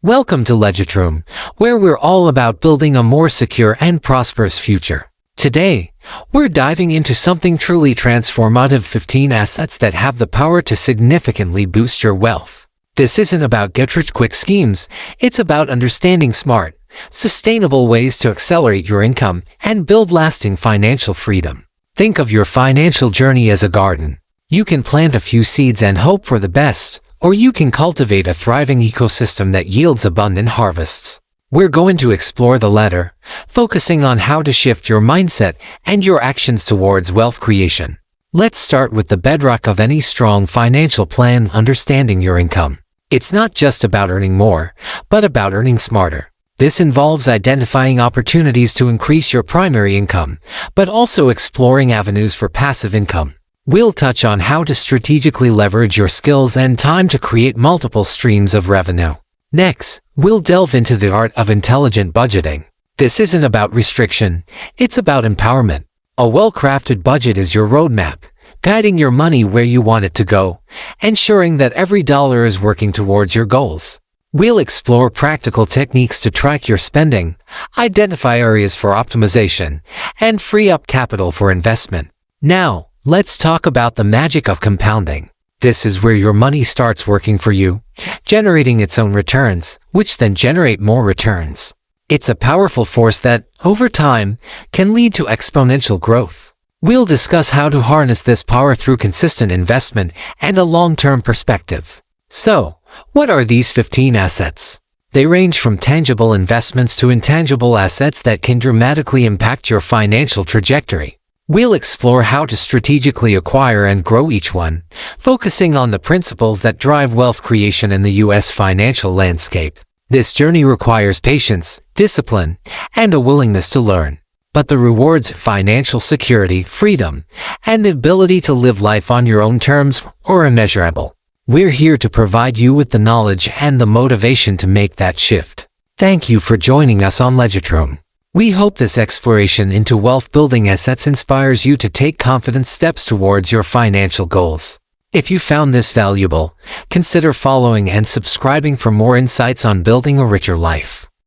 Welcome to Legitroom, where we're all about building a more secure and prosperous future. Today, we're diving into something truly transformative: 15 assets that have the power to significantly boost your wealth. This isn't about get-rich-quick schemes, it's about understanding smart, sustainable ways to accelerate your income and build lasting financial freedom. Think of your financial journey as a garden. You can plant a few seeds and hope for the best, or you can cultivate a thriving ecosystem that yields abundant harvests. We're going to explore the latter, focusing on how to shift your mindset and your actions towards wealth creation. Let's start with the bedrock of any strong financial plan: understanding your income. It's not just about earning more, but about earning smarter. This involves identifying opportunities to increase your primary income, but also exploring avenues for passive income. We'll touch on how to strategically leverage your skills and time to create multiple streams of revenue. Next, we'll delve into the art of intelligent budgeting. This isn't about restriction, it's about empowerment. A well-crafted budget is your roadmap, guiding your money where you want it to go, ensuring that every dollar is working towards your goals. We'll explore practical techniques to track your spending, identify areas for optimization, and free up capital for investment. Now, let's talk about the magic of compounding. This is where your money starts working for you, generating its own returns, which then generate more returns. It's a powerful force that, over time, can lead to exponential growth. We'll discuss how to harness this power through consistent investment and a long-term perspective. So, what are these 15 assets? They range from tangible investments to intangible assets that can dramatically impact your financial trajectory. We'll explore how to strategically acquire and grow each one, focusing on the principles that drive wealth creation in the U.S. financial landscape. This journey requires patience, discipline, and a willingness to learn. But the rewards: financial security, freedom, and the ability to live life on your own terms are immeasurable. We're here to provide you with the knowledge and the motivation to make that shift. Thank you for joining us on Legitroom. We hope this exploration into wealth-building assets inspires you to take confident steps towards your financial goals. If you found this valuable, consider following and subscribing for more insights on building a richer life.